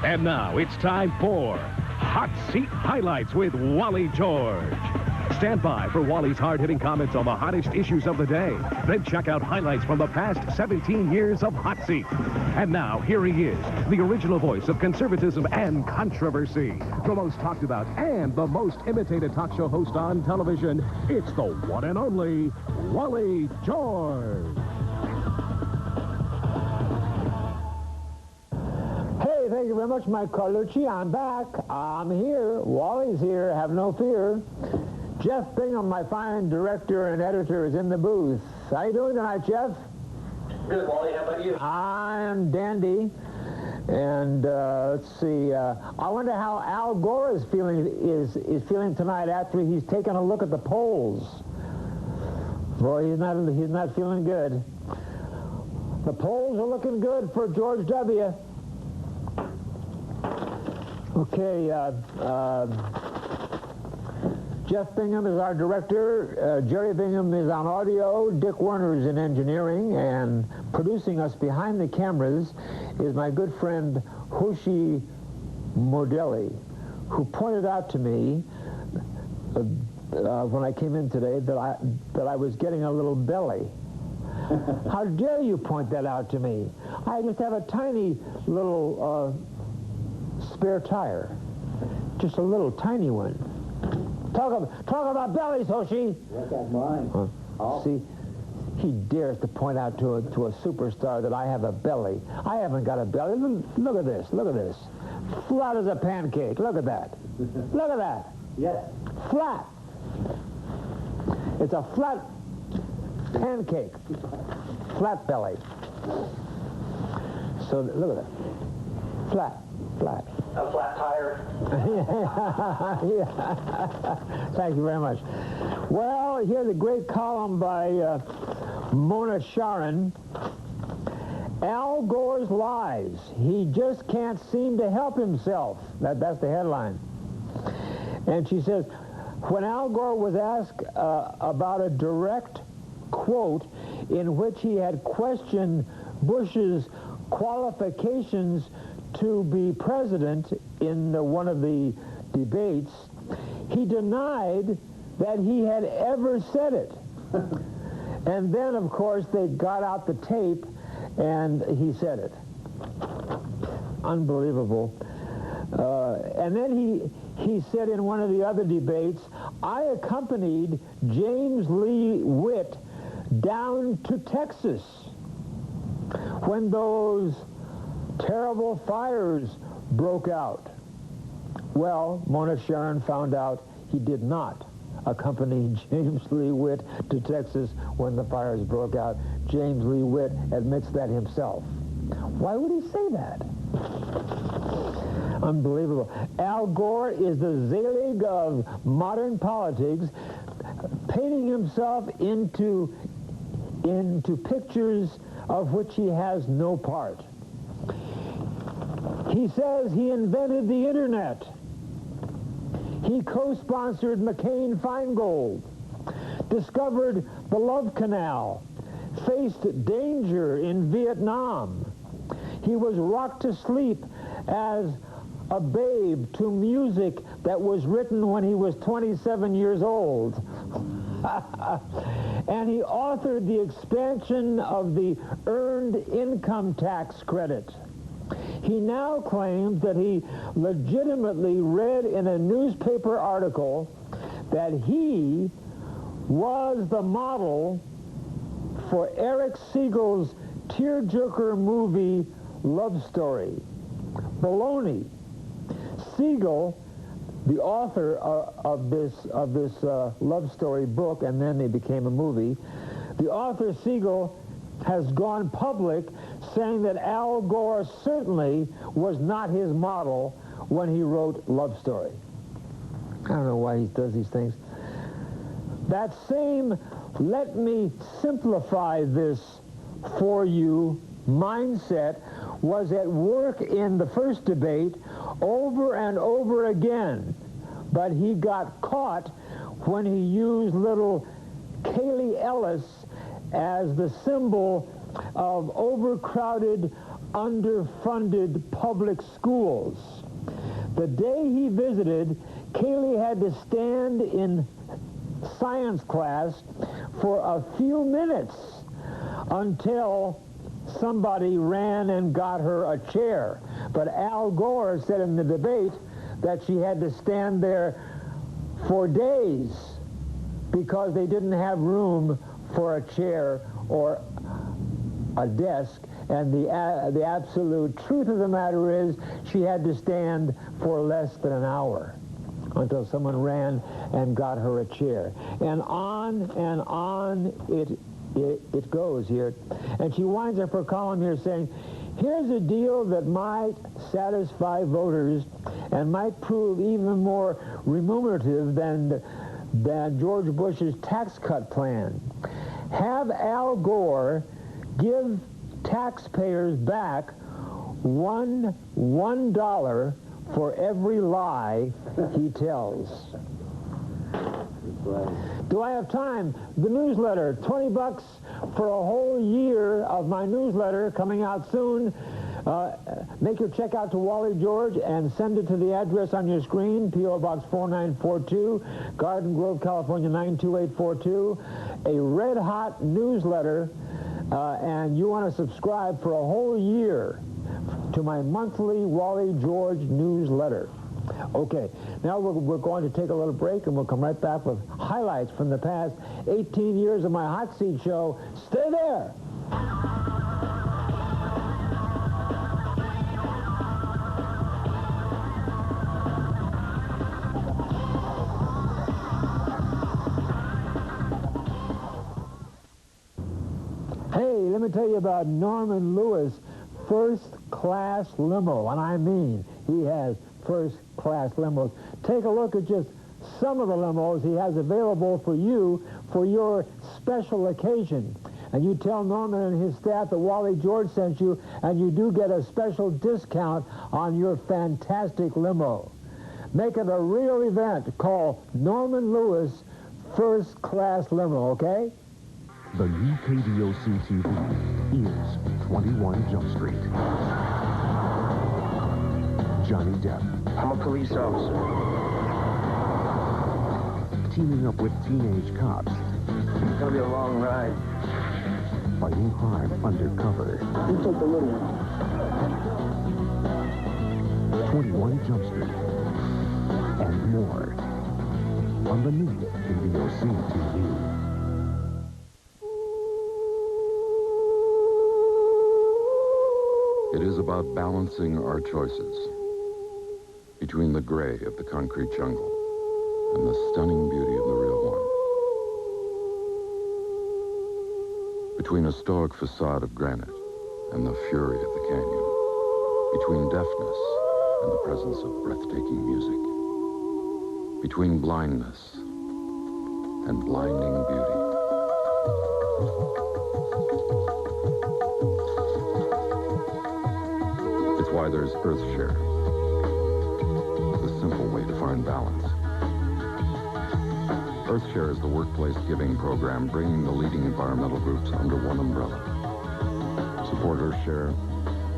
And now it's time for Hot Seat Highlights with Wally George. Stand by for Wally's hard-hitting comments on the hottest issues of the day. Then check out highlights from the past 17 years of Hot Seat. And now, here he is, the original voice of conservatism and controversy. The most talked about and the most imitated talk show host on television. It's the one and only Wally George. Hey, thank you very much, Mike Carlucci. I'm back. I'm here. Wally's here. Have no fear. Jeff Bingham, my fine director and editor, is in the booth. How you doing tonight, Jeff? Good, Wally. How about you? I'm dandy. And let's see. I wonder how Al Gore is feeling tonight after he's taken a look at the polls. Boy, he's not feeling good. The polls are looking good for George W. Okay. Jeff Bingham is our director. Jerry Bingham is on audio. Dick Werner is in engineering. And producing us behind the cameras is my good friend Hoshi Modelli, who pointed out to me when I came in today that I was getting a little belly. How dare you point that out to me? I just have a tiny little spare tire. Just a little tiny one. Talk about bellies, Hoshi. Look at mine. See, he dares to point out to a superstar that I have a belly. I haven't got a belly. Look at this. Look at this. Flat as a pancake. Look at that. Look at that. Yes. Flat. It's a flat pancake. Flat belly. So look at that. Flat. Flat. A flat tire. Yeah. Thank you very much. Well, here's a great column by Mona Sharon. Al Gore's lies. He just can't seem to help himself. That's the headline. And she says, when Al Gore was asked about a direct quote in which he had questioned Bush's qualifications to be president in one of the debates, he denied that he had ever said it. And then, of course, they got out the tape, and he said it. Unbelievable. And then he said in one of the other debates, I accompanied James Lee Witt down to Texas when those terrible fires broke out. Well, Mona Sharon found out he did not accompany James Lee Witt to Texas when the fires broke out. James Lee Witt admits that himself. Why would he say that? Unbelievable. Al Gore is the Zelig of modern politics, painting himself into pictures of which he has no part. He says he invented the internet. He co-sponsored McCain-Feingold, discovered the Love Canal, faced danger in Vietnam. He was rocked to sleep as a babe to music that was written when he was 27 years old. And he authored the expansion of the Earned Income Tax Credit. He now claims that he legitimately read in a newspaper article that he was the model for Eric Siegel's tearjerker movie Love Story. Baloney. Siegel, the author of this Love Story book, and then it became a movie, the author Siegel has gone public saying that Al Gore certainly was not his model when he wrote Love Story. I don't know why he does these things. That same let me simplify this for you mindset was at work in the first debate over and over again, but he got caught when he used little Kaylee Ellis as the symbol of overcrowded underfunded public schools. The day he visited, Kaylee had to stand in science class for a few minutes until somebody ran and got her a chair. But Al Gore said in the debate that she had to stand there for days because they didn't have room for a chair or a desk. And the absolute truth of the matter is she had to stand for less than an hour until someone ran and got her a chair. And on it goes here. And she winds up her column here saying, here's a deal that might satisfy voters and might prove even more remunerative than George Bush's tax cut plan. Have Al Gore give taxpayers back $1 for every lie he tells. Do I have time? The newsletter, $20 for a whole year of my newsletter coming out soon. Make your check out to Wally George and send it to the address on your screen, P.O. Box 4942, Garden Grove, California 92842. A red-hot newsletter, and you want to subscribe for a whole year to my monthly Wally George newsletter. Okay, now we're going to take a little break, and we'll come right back with highlights from the past 18 years of my Hot Seat show. Stay there! Hey, let me tell you about Norman Lewis' first-class limo, and I mean he has first-class limos. Take a look at just some of the limos he has available for you for your special occasion. And you tell Norman and his staff that Wally George sent you, and you do get a special discount on your fantastic limo. Make it a real event. Call Norman Lewis First-Class Limo, okay? The new KDOC TV is 21 Jump Street. Johnny Depp. I'm a police officer. Teaming up with teenage cops. It's gonna be a long ride. Fighting crime undercover. You take the little one. 21 Jump Street. And more. On the new KDOC TV. It is about balancing our choices between the gray of the concrete jungle and the stunning beauty of the real one. Between a stoic facade of granite and the fury of the canyon. Between deafness and the presence of breathtaking music. Between blindness and blinding beauty. It's why there's Earth-Share, the simple way to find balance. Earth-Share is the workplace giving program bringing the leading environmental groups under one umbrella. Support Earth-Share,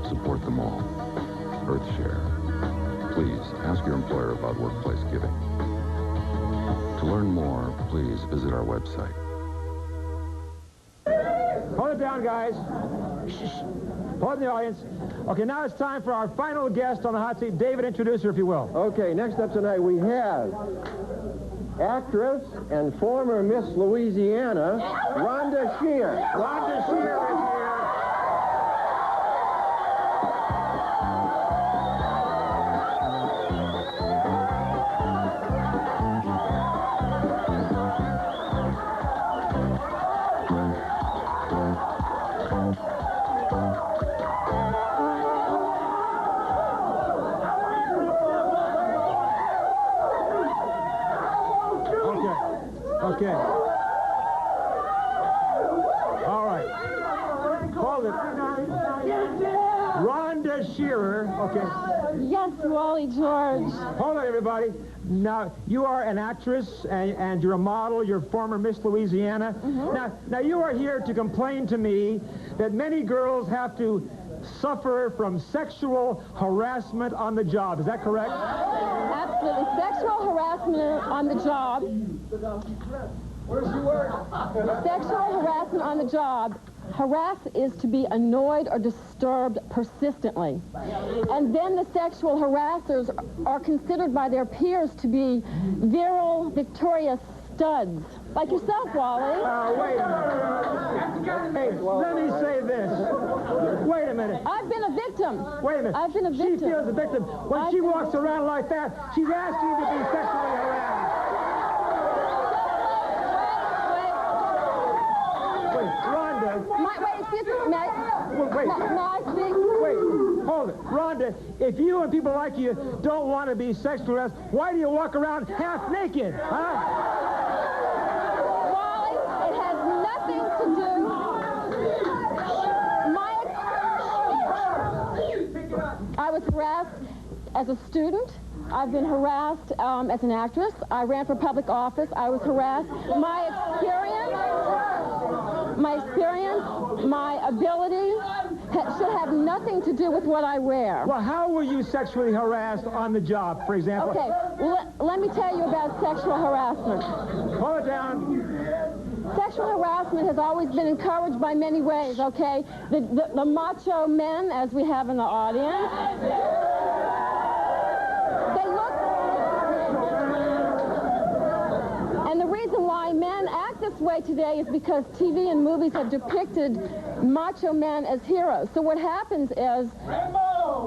support them all. Earth-Share. Please ask your employer about workplace giving. To learn more, please visit our website. Hold it down, guys. Shh. Hold in the audience. Okay, now it's time for our final guest on the hot seat. David, introduce her, if you will. Okay, next up tonight we have actress and former Miss Louisiana, Rhonda Shear. Rhonda Shear is here. Okay. All right. Hold it. Rhonda Shearer. Okay. Yes, Wally George. Hold on, everybody. Now, you are an actress, and you're a model. You're former Miss Louisiana. Now, you are here to complain to me that many girls have to suffer from sexual harassment on the job. Is that correct? Absolutely. Sexual harassment on the job. Sexual harassment on the job. Harass is to be annoyed or disturbed persistently. And then the sexual harassers are considered by their peers to be virile, victorious studs. Like yourself, Wally. Wait a minute. Hey, let me say this. Wait a minute. I've been a victim. Wait a minute. I've been a victim. She feels a victim. When she walks around like that, she's asking to be sexually harassed. Wait, Rhonda. Wait, excuse me. May I speak? Wait, hold it. Rhonda, if you and people like you don't want to be sexually harassed, why do you walk around half naked, huh? Wally, it has nothing to do. I was harassed as a student. I've been harassed as an actress. I ran for public office. I was harassed. My experience, my ability should have nothing to do with what I wear. Well, how were you sexually harassed on the job, for example? Okay, let me tell you about sexual harassment. Hold it down. Sexual harassment has always been encouraged by many ways, okay? The macho men, as we have in the audience, they look... And the reason why men act this way today is because TV and movies have depicted macho men as heroes. So what happens is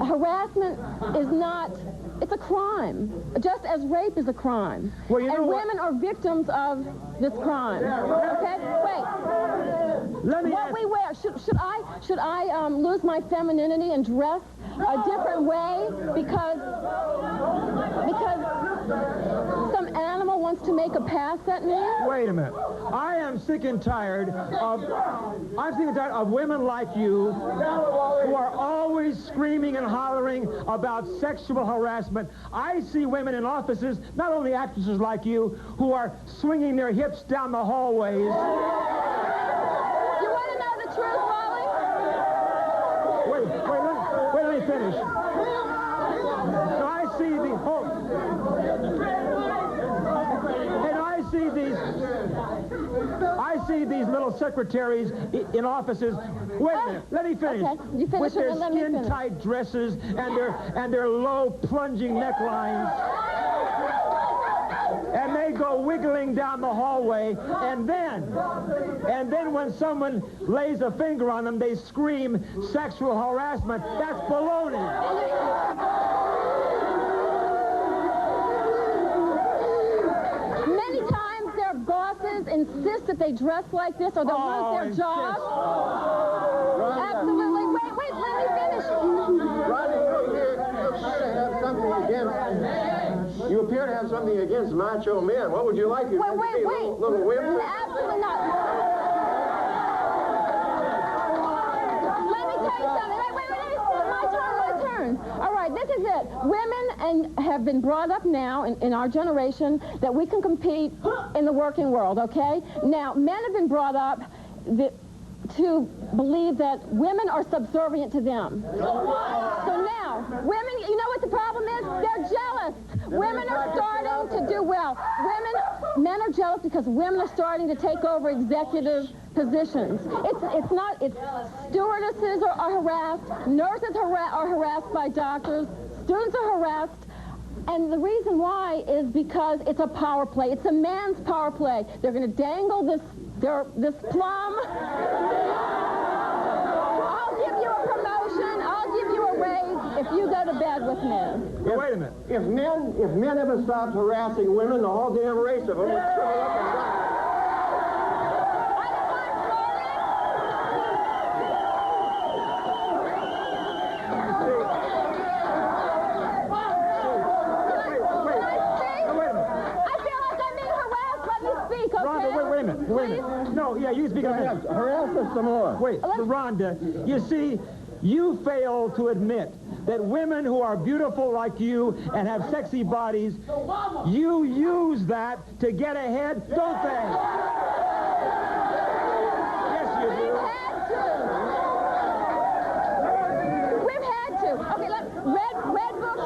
harassment is not... It's a crime, just as rape is a crime. Well, you know and what? women are victims of this crime. Okay? Wait. Let me What ask... we wear, should I lose my femininity and dress a different way because some animal wants to make a pass at me? Wait a minute. I am sick and tired of women like you who are always screaming and hollering about sexual harassment. I see women in offices, not only actresses like you, who are swinging their hips down the hallways. You want to know the truth, Wally? Wait, let me finish. So I see the whole... And I see these little secretaries in offices. Wait a minute, let me finish. Okay, you finish with their and let me finish. skin-tight dresses and their low plunging necklines. And they go wiggling down the hallway, and then when someone lays a finger on them, they scream sexual harassment. That's baloney. Many times their bosses insist that they dress like this or they'll lose their job. Absolutely. Wait, let me finish. Rodney, you appear to have something against macho men. What would you like? Wait. Little whims? Absolutely not. Let me tell you something. Wait. My turn. All right, this is it. Women have been brought up now in our generation that we can compete in the working world, okay? Now, men have been brought up to believe that women are subservient to them. So now, women, you know what the problem is? They're jealous. Women are starting to do well. Men are jealous because women are starting to take over executive positions. It's stewardesses are harassed, nurses are harassed by doctors, students are harassed, and the reason why is because it's a power play. It's a man's power play. They're going to dangle this plum. I'll give you a promotion. I'll give you a raise if you go to bed with me. Wait a minute. If men ever stopped harassing women, the whole damn race of them would shrivel up and die. Wait a minute. No, yeah, you speak up. Harass us some more. Wait, Rhonda, you see, you fail to admit that women who are beautiful like you and have sexy bodies, you use that to get ahead, don't they? Yes, you do. Red Book.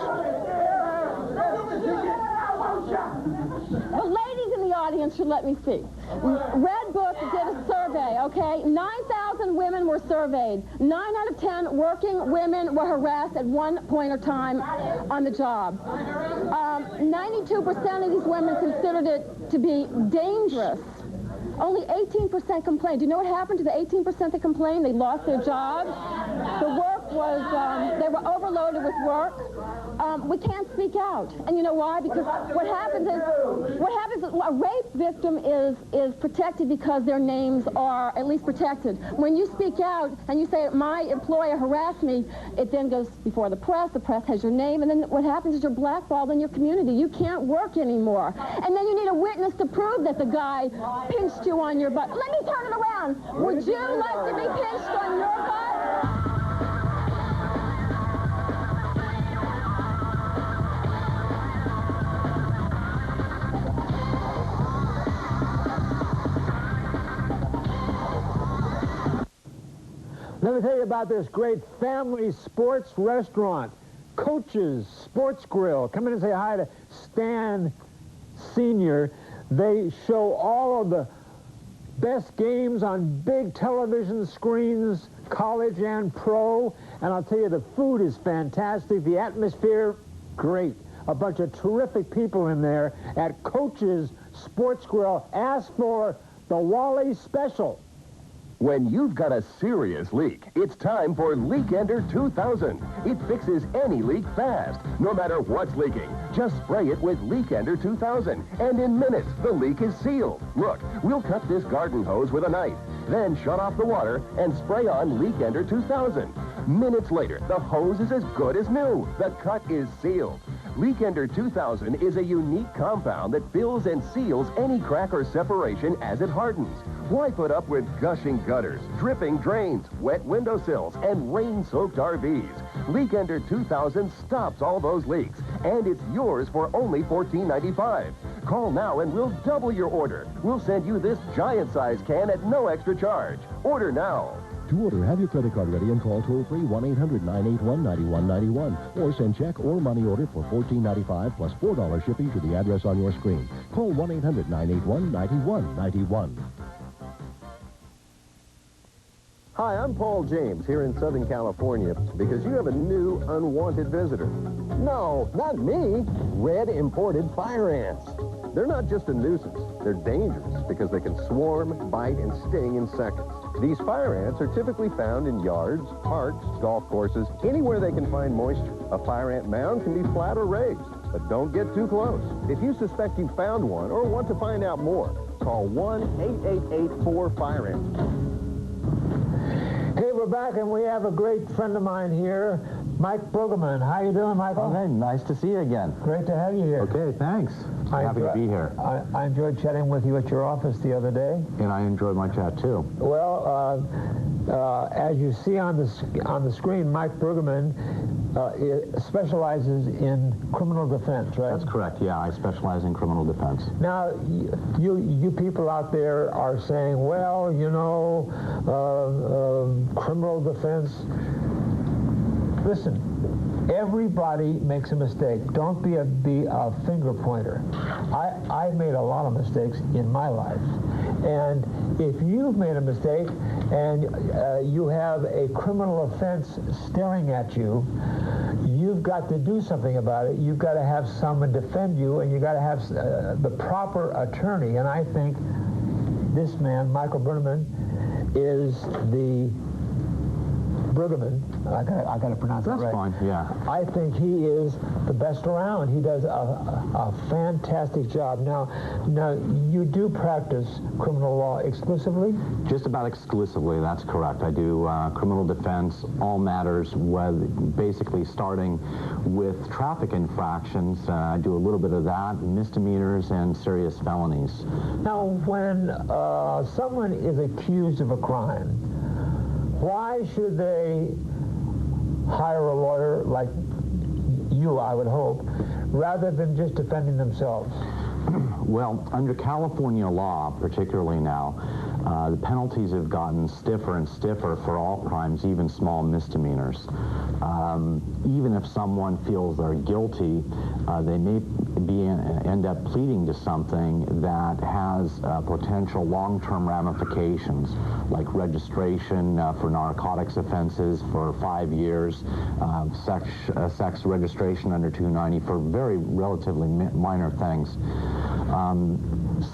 The ladies in the audience should let me speak. Red Book did a survey, okay? 9,000 women were surveyed. 9 out of 10 working women were harassed at one point or time on the job. 92% of these women considered it to be dangerous. Only 18% complained. Do you know what happened to the 18% that complained? They lost their jobs. The work was, they were overloaded with work. We can't speak out. And you know why? Because what happens is a rape victim is protected because their names are at least protected. When you speak out and you say, my employer harassed me, it then goes before the press has your name, and then what happens is you're blackballed in your community. You can't work anymore. And then you need a witness to prove that the guy pinched you on your butt. Let me turn it around. Would you like to be pinched on your butt? Let me tell you about this great family sports restaurant, Coach's Sports Grill. Come in and say hi to Stan Sr. They show all of the best games on big television screens, college and pro. And I'll tell you, the food is fantastic. The atmosphere, great. A bunch of terrific people in there at Coach's Sports Grill. Ask for the Wally Special. When you've got a serious leak, it's time for Leak Ender 2000. It fixes any leak fast, no matter what's leaking. Just spray it with Leak Ender 2000, and in minutes, the leak is sealed. Look, we'll cut this garden hose with a knife, then shut off the water and spray on Leak Ender 2000. Minutes later, the hose is as good as new. The cut is sealed. Leak Ender 2000 is a unique compound that fills and seals any crack or separation as it hardens. Why put up with gushing gutters, dripping drains, wet windowsills, and rain-soaked RVs? Leak Ender 2000 stops all those leaks, and it's yours for only $14.95. Call now and we'll double your order. We'll send you this giant-sized can at no extra charge. Order now. To order, have your credit card ready and call toll-free 1-800-981-9191 or send check or money order for $14.95 plus $4 shipping to the address on your screen. Call 1-800-981-9191. Hi, I'm Paul James here in Southern California because you have a new unwanted visitor. No, not me. Red imported fire ants. They're not just a nuisance. They're dangerous because they can swarm, bite, and sting in seconds. These fire ants are typically found in yards, parks, golf courses, anywhere they can find moisture. A fire ant mound can be flat or raised, but don't get too close. If you suspect you found one or want to find out more, call 1-888-4-FIRE-ANT. Hey, we're back, and we have a great friend of mine here, Mike Brueggemann. How you doing, Michael? Okay, nice to see you again. Great to have you here. Okay, thanks. Happy to be here. I enjoyed chatting with you at your office the other day. And I enjoyed my chat, too. Well, as you see on the screen, Mike Brueggemann specializes in criminal defense, right? That's correct, yeah. I specialize in criminal defense. Now, you people out there are saying, well, you know, criminal defense. Listen, everybody makes a mistake. Don't be a finger pointer. I've made a lot of mistakes in my life. And if you've made a mistake and you have a criminal offense staring at you, you've got to do something about it. You've got to have someone defend you, and you've got to have the proper attorney. And I think this man, Michael Brueggemann, is the Brueggemann. I got to pronounce it right. That's fine, yeah. I think he is the best around. He does a fantastic job. Now, you do practice criminal law exclusively? Just about exclusively, that's correct. I do criminal defense, all matters, basically starting with traffic infractions. I do a little bit of that, misdemeanors, and serious felonies. Now, when someone is accused of a crime, why should they hire a lawyer like you, I would hope, rather than just defending themselves? Well, under California law, particularly now, The penalties have gotten stiffer and stiffer for all crimes, even small misdemeanors. Even if someone feels they're guilty, they may end up pleading to something that has potential long-term ramifications, like registration for narcotics offenses for 5 years, sex registration under 290 for very relatively minor things.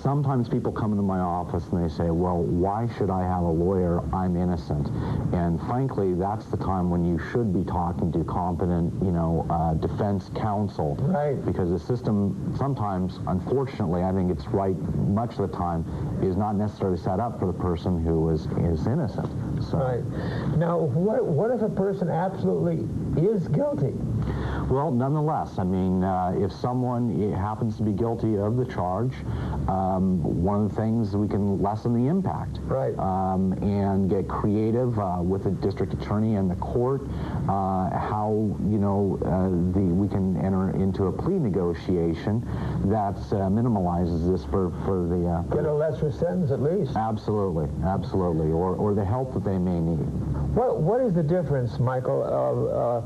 Sometimes people come into my office and they say, well, why should I have a lawyer? I'm innocent. And frankly, that's the time when you should be talking to competent, defense counsel. Right. Because the system sometimes, unfortunately, I think it's right much of the time, is not necessarily set up for the person who is innocent. So. Right. Now, what if a person absolutely is guilty? Well, nonetheless, I mean, if someone happens to be guilty of the charge, one of the things we can lessen the impact. Right. And get creative with the district attorney and the court, how, we can enter into a plea negotiation that minimalizes this for the... Get a lesser sentence at least. Absolutely, absolutely, or the help that they may need. What is the difference, Michael, of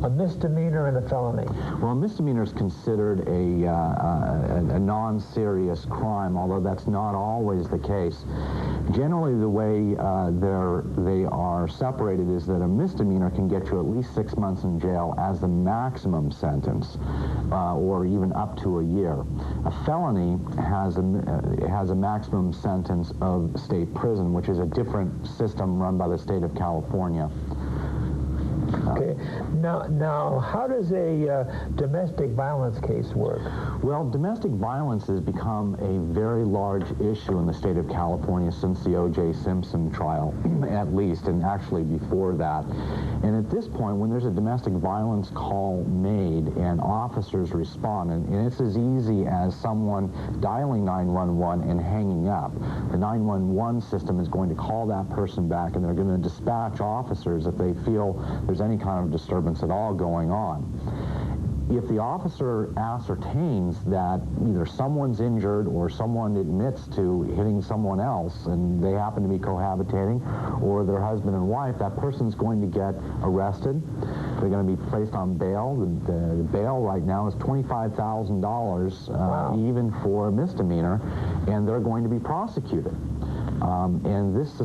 a misdemeanor and a felony? Well, a misdemeanor is considered a non-serious crime, although that's not always the case. Generally, the way they are separated is that a misdemeanor can get you at least 6 months in jail as the maximum sentence, or even up to a year. A felony has a maximum sentence of state prison, which is a different system run by the state of California. Okay. Now, how does a domestic violence case work? Well, domestic violence has become a very large issue in the state of California since the O.J. Simpson trial, at least, and actually before that. And at this point, when there's a domestic violence call made and officers respond, and it's as easy as someone dialing 911 and hanging up, the 911 system is going to call that person back, and they're going to dispatch officers if they feel there's any kind of disturbance at all going on. If the officer ascertains that either someone's injured or someone admits to hitting someone else and they happen to be cohabitating, or their husband and wife, that person's going to get arrested. They're going to be placed on bail. The bail right now is $25,000 wow. even for a misdemeanor, and they're going to be prosecuted. And this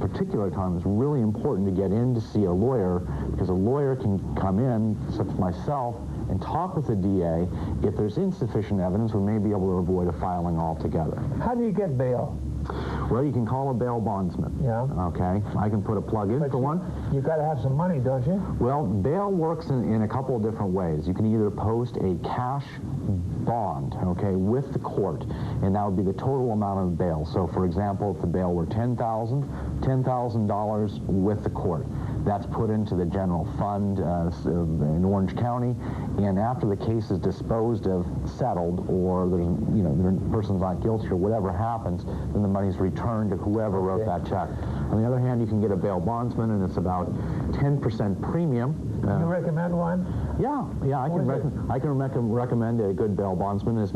particular time is really important to get in to see a lawyer, because a lawyer can come in, such as myself, and talk with the DA. If there's insufficient evidence, we may be able to avoid a filing altogether. How do you get bail? Well, you can call a bail bondsman. Yeah. Okay. I can put a plug in for one. You got to have some money, don't you? Well, bail works in a couple of different ways. You can either post a cash bond, okay, with the court, and that would be the total amount of bail. So, for example, if the bail were $10,000 with the court. That's put into the general fund in Orange County, and after the case is disposed of, settled, or the person's not guilty or whatever happens, then the money's returned to whoever wrote that check. On the other hand, you can get a bail bondsman, and it's about 10% premium. You recommend one? Yeah, I can recommend a good bail bondsman. His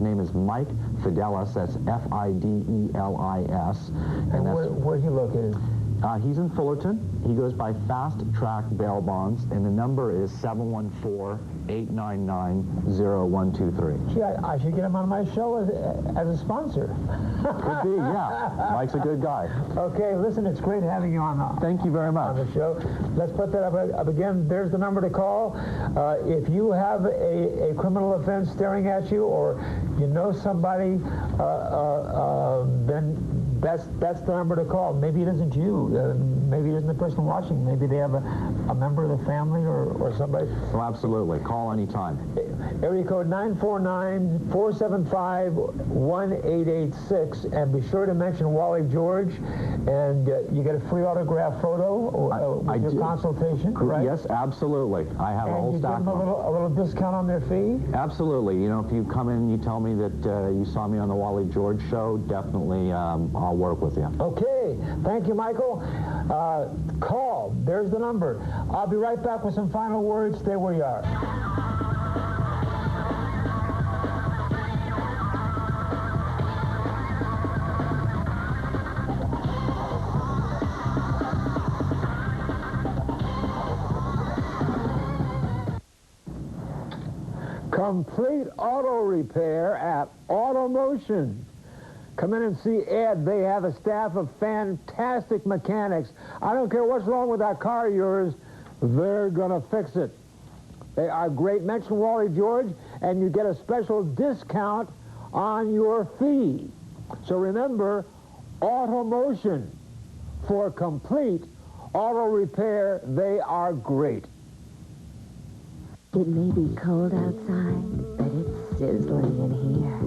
name is Mike Fidelis. That's Fidelis. And where's he located? He's in Fullerton. He goes by Fast Track Bail Bonds, and the number is 714-899-0123. Gee, I should get him on my show as a sponsor. Could be, yeah. Mike's a good guy. Okay, listen, it's great having you on Thank you very much. On the show. Let's put that up again. There's the number to call. If you have a criminal offense staring at you, or you know somebody, then that's the number to call. Maybe it isn't you. Maybe it isn't the person watching. Maybe they have a member of the family or somebody. Oh, absolutely. Call anytime. Area code 949-475-1886. And be sure to mention Wally George. And you get a free autograph photo with your consultation, right? Yes, absolutely. I have a whole stack. And you give them a little discount on their fee? Absolutely. You know, if you come in and you tell me that you saw me on the Wally George show, definitely I'll work with you. Okay. Thank you, Michael. Call. There's the number. I'll be right back with some final words. Stay where you are. Complete auto repair at Automotion. Come in and see Ed. They have a staff of fantastic mechanics. I don't care what's wrong with that car of yours, they're going to fix it. They are great. Mention Wally George, and you get a special discount on your fee. So remember, Automotion. For complete auto repair, they are great. It may be cold outside, but it's sizzling in here.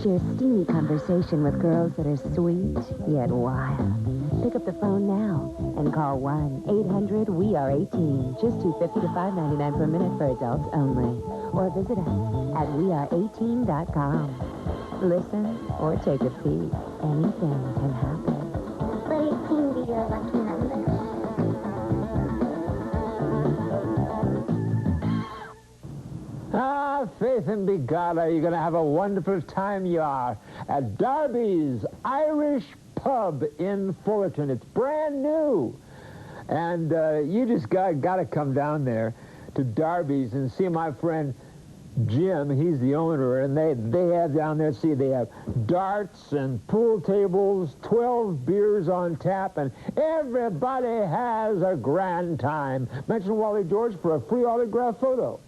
Share steamy conversation with girls that are sweet yet wild. Pick up the phone now and call 1-800-WE-ARE-18. Just $2.50 to $5.99 per minute for adults only. Or visit us at weare18.com. Listen or take a peek. Anything can happen. Let 18 be your lucky number. Faith and Begada, you're going to have a wonderful time, you are, at Darby's Irish Pub in Fullerton. It's brand new. And you just got to come down there to Darby's and see my friend Jim. He's the owner, and they have down there, see, they have darts and pool tables, 12 beers on tap, and everybody has a grand time. Mention Wally George for a free autograph photo.